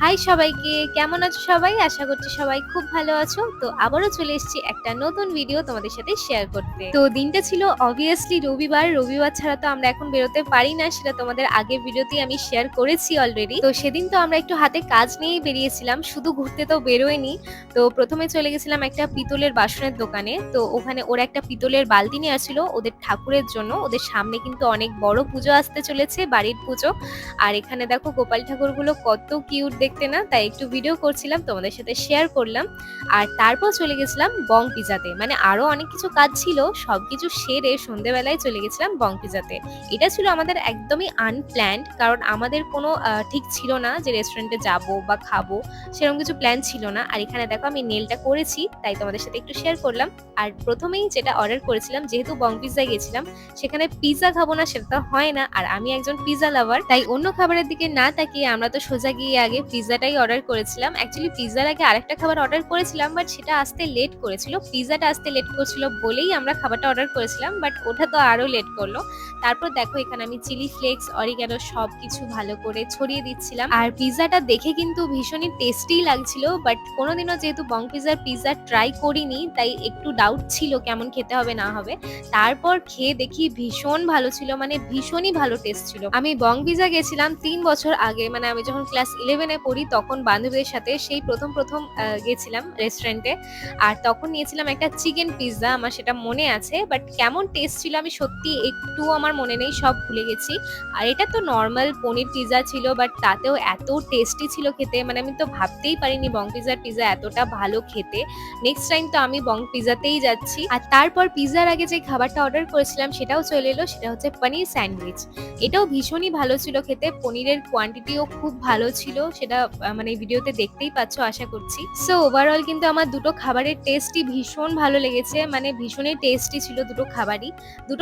High সবাইকে, কেমন আছো সবাই? আশা করছি সবাই খুব ভালো আছো। তো আবারও চলে এসেছি একটা নতুন ভিডিও তোমাদের সাথে শেয়ার করতে। তো দিনটা ছিল অবভিয়াসলি রবিবার। রবিবার ছাড়া তো আমরা এখন বেরোতে পারি না, সেটা তোমাদের আগের ভিডিওতেই আমি শেয়ার করেছি অলরেডি। তো সেদিন তো আমরা একটু হাতে কাজ নিয়েই বেরিয়েছিলাম, শুধু ঘুরতে তো বেরোয়নি। তো প্রথমে চলে গেছিলাম একটা পিতলের বাসনের দোকানে। তো ওখানে ওরা একটা পিতলের বালতি নিয়ে আসছিল ওদের ঠাকুরের জন্য। ওদের সামনে কিন্তু অনেক বড় পুজো আসতে চলেছে, বাড়ির পুজো। আর এখানে দেখো গোপাল ঠাকুরগুলো কত কিউট দেখতে না, তাই একটু ভিডিও করছিলাম, তোমাদের সাথে শেয়ার করলাম। আর তারপর চলে গেছিলাম বং পিজাতে, মানে আরো অনেক কিছু কাজ ছিল, সবকিছু সেরে সন্ধ্যেবেলায় চলে গেছিলাম বং পিজাতে। এটা ছিল আমাদের একদমই আনপ্ল্যান্ড, কারণ আমাদের কোনো ঠিক ছিল না যে রেস্টুরেন্টে যাব বা খাবো, সেরকম কিছু প্ল্যান ছিল না। আর এখানে দেখো আমি নেলটা করেছি, তাই তোমাদের সাথে একটু শেয়ার করলাম। আর প্রথমেই যেটা অর্ডার করেছিলাম, যেহেতু বং পিজায় গেছিলাম, সেখানে পিজা খাবো না সেটা তো হয় না, আর আমি একজন পিজা লাভার, তাই অন্য খাবারের দিকে না তাকিয়ে আমরা তো সোজা গিয়ে আগে পিজাটাই অর্ডার করেছিলাম। অ্যাকচুয়ালি পিজার আগে আরেকটা খাবার অর্ডার করেছিলাম, বাট সেটা আসতে লেট করেছিল, পিজাটা আসতে লেট করছিল বলেই আমরা খাবারটা অর্ডার করেছিলাম, বাট ওটা তো আরো লেট করলো। তারপর দেখো এখানে আমি চিলি ফ্লেক্স, অরিগ্যানো সবকিছু ভালো করে ছড়িয়ে দিচ্ছিলাম। আর পিজাটা দেখে কিন্তু ভীষণই টেস্টি লাগছিল, বাট কোনোদিনও যেহেতু বং পিজার পিজা ট্রাই করিনি, তাই একটু ডাউট ছিল কেমন খেতে হবে না হবে। তারপর খেয়ে দেখি ভীষণ ভালো ছিল, মানে ভীষণই ভালো টেস্ট ছিল। আমি বং পিজা গেছিলাম 3 বছর আগে, মানে আমি যখন ক্লাস 11-এ পড়ি, তখন বান্ধবীদের সাথে সেই প্রথম প্রথম গেছিলাম রেস্টুরেন্টে। আর তখন নিয়েছিলাম একটা চিকেন পিৎজা, আমার সেটা মনে আছে, বাট কেমন টেস্ট ছিল আমি সত্যি একটু আমার মনে নেই, সব ভুলে গেছি। আর এটা তো নর্মাল পনির পিৎজা ছিল, বাট তাতেও এত টেস্টি ছিল খেতে, মানে আমি তো ভাবতেই পারিনি বং পিৎজার পিৎজা এতটা ভালো খেতে। নেক্সট টাইম তো আমি বং পিৎজাতেই যাচ্ছি। আর তারপর পিৎজার আগে যে খাবারটা অর্ডার করেছিলাম সেটাও চলে এলো, সেটা হচ্ছে পনির স্যান্ডউইচ। এটাও ভীষণই ভালো ছিল খেতে, পনিরের কোয়ান্টিটিও খুব ভালো ছিল, সেটা মানে ভিডিওতে দেখতেই পাচ্ছ আশা করছি। সো ওভারঅল কিন্তু আমার দুটো খাবারের টেস্টই ভীষণ ভালো লেগেছে, মানে ভীষণই টেস্টি ছিল দুটো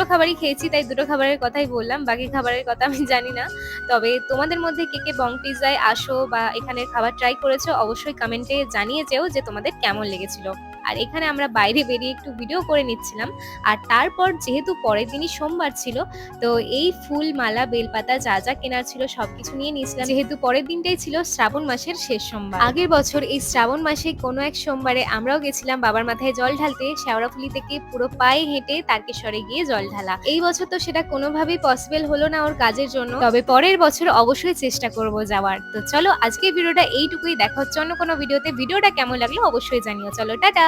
খাবারই খেয়েছি, তাই দুটো খাবারের কথাই বললাম, বাকি খাবারের কথা আমি জানি না। তবে তোমাদের মধ্যে কে কে বং পিৎজায় আসো বা এখানের খাবার ট্রাই করেছো, অবশ্যই কমেন্টে জানিয়ে যেও যে তোমাদের কেমন লেগেছিল। আর এখানে আমরা বাইরে বেরিয়ে একটু ভিডিও করে নিচ্ছিলাম। আর তারপর যেহেতু পরের দিনই সোমবার ছিল, তো এই ফুল মালা বেলপাতা যা যা কেনার ছিল সবকিছু নিয়ে নিয়েছিলাম, যেহেতু পরের দিনটাই ছিল শ্রাবণ মাসের শেষ সোমবার। আগের বছর এই শ্রাবণ মাসে কোনো এক সোমবারে আমরাও গেছিলাম বাবার মাথায় জল ঢালতে, শেওড়াফুলি থেকে পুরো পায়ে হেঁটে তারকেশ্বরে গিয়ে জল ঢালা। এই বছর তো সেটা কোনোভাবেই পসিবল হলো না ওর কাজের জন্য, তবে পরের বছর অবশ্যই চেষ্টা করব যাওয়ার। তো চলো আজকের ভিডিওটা এইটুকুই, দেখা হচ্ছে অন্য কোনো ভিডিওতে। ভিডিওটা কেমন লাগলো অবশ্যই জানিও। চলো টাটা।